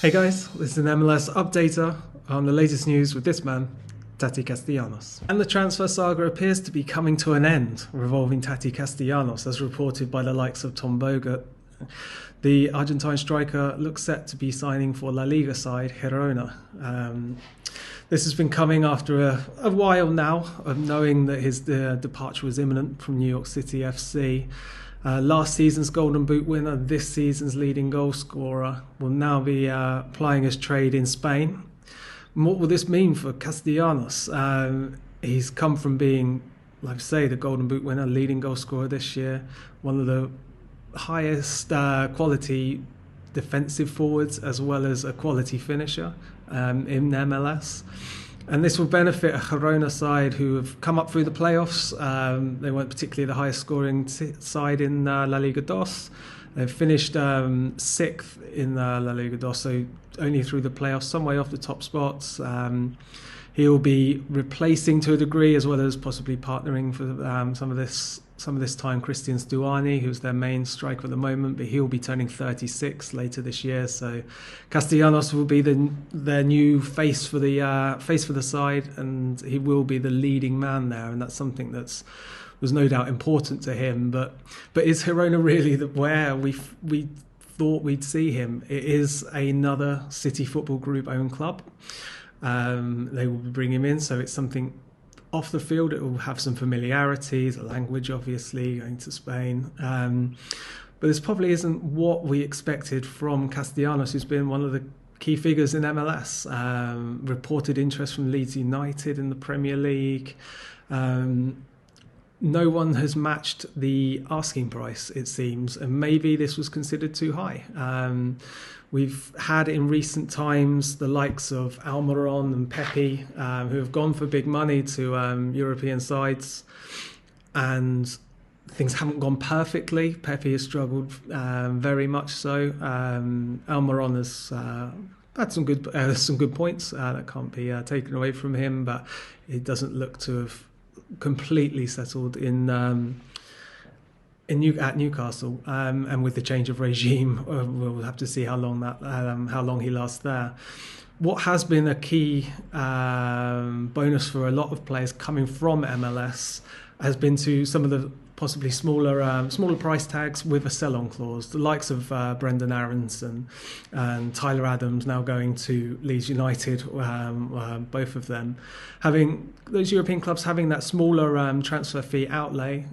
Hey guys, this is an MLS updater on the latest news with this man, Taty Castellanos. And the transfer saga appears to be coming to an end, revolving Taty Castellanos, as reported by the likes of Tom Bogert. The Argentine striker looks set to be signing for La Liga side Girona. This has been coming after a while now of knowing that his departure was imminent from New York City FC. Last season's Golden Boot winner, this season's leading goal scorer, will now be plying his trade in Spain. And what will this mean for Castellanos? He's come from being, like I say, the Golden Boot winner, leading goal scorer this year, one of the highest quality defensive forwards as well as a quality finisher in MLS. And this will benefit a Girona side who have come up through the playoffs. They weren't particularly the highest scoring side in La Liga DOS. They've finished sixth in La Liga DOS, so only through the playoffs, some way off the top spots. He'll be replacing to a degree, as well as possibly partnering for some of this time Christian Stuani, who's their main striker at the moment, but he'll be turning 36 later this year. So Castellanos will be their new face for the side, and he will be the leading man there, and that's something was no doubt important to him. But is Girona really where we thought we'd see him? It is another City Football Group owned club. They will bring him in, so it's something off the field. It will have some familiarity, the language obviously, going to Spain. But this probably isn't what we expected from Castellanos, who's been one of the key figures in MLS. Reported interest from Leeds United in the Premier League. No one has matched the asking price, it seems, and maybe this was considered too high. We've had in recent times the likes of Almiron and Pepe, who have gone for big money to European sides, and things haven't gone perfectly. Pepe has struggled very much so. Almiron has had some good points that can't be taken away from him, but it doesn't look to have completely settled at Newcastle, and with the change of regime, we'll have to see how long he lasts there. What has been a key bonus for a lot of players coming from MLS has been to some of the possibly smaller price tags with a sell-on clause. The likes of Brendan Aronson and Tyler Adams now going to Leeds United, both of them. Having those European clubs having that smaller transfer fee outlay,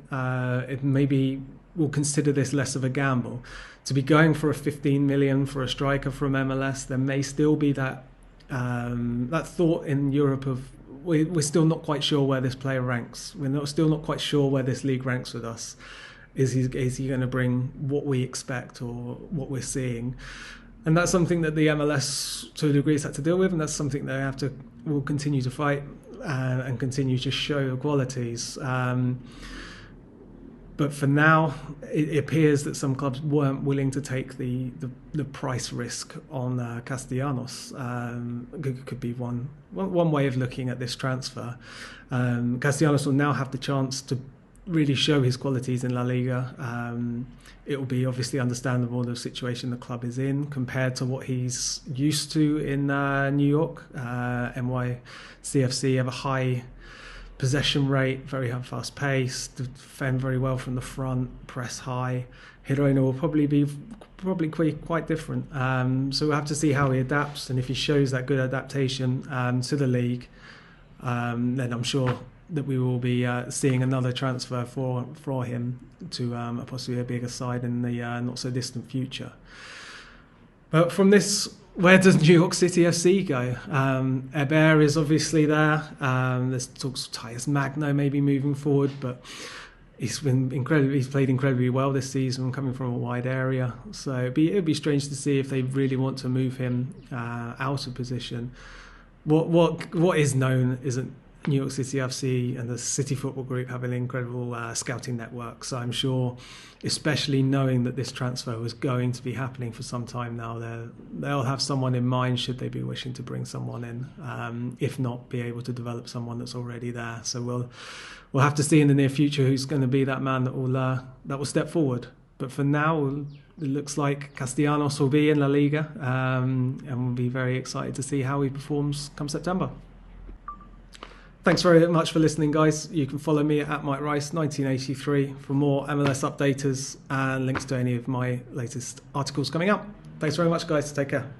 it maybe will consider this less of a gamble. To be going for a 15 million for a striker from MLS, there may still be that thought in Europe of, we're still not quite sure where this player ranks. Still not quite sure where this league ranks with us. Is he going to bring what we expect or what we're seeing? And that's something that the MLS, to a degree, has had to deal with, and that's something they will continue to fight and continue to show the qualities. But for now, it appears that some clubs weren't willing to take the price risk on Castellanos. Could be one way of looking at this transfer. Castellanos will now have the chance to really show his qualities in La Liga. It will be obviously understandable the situation the club is in compared to what he's used to in New York. NYCFC have a high possession rate, very fast pace, defend very well from the front, press high. Girona will probably be quite different. So we'll have to see how he adapts, and if he shows that good adaptation to the league, then I'm sure that we will be seeing another transfer for him to possibly a bigger side in the not so distant future. But from this, where does New York City FC go? Heber is obviously there. There's talks of Tyus Magno maybe moving forward, but he's played incredibly well this season, coming from a wide area. So it'd be strange to see if they really want to move him out of position. What is known is that New York City FC and the City Football Group have an incredible scouting network. So I'm sure, especially knowing that this transfer was going to be happening for some time now, they'll have someone in mind should they be wishing to bring someone in. If not, be able to develop someone that's already there. So we'll have to see in the near future who's going to be that man that will step forward. But for now, it looks like Castellanos will be in La Liga, and we'll be very excited to see how he performs come September. Thanks very much for listening, guys. You can follow me at Mike Rice 1983 for more MLS updaters and links to any of my latest articles coming up. Thanks very much, guys. Take care.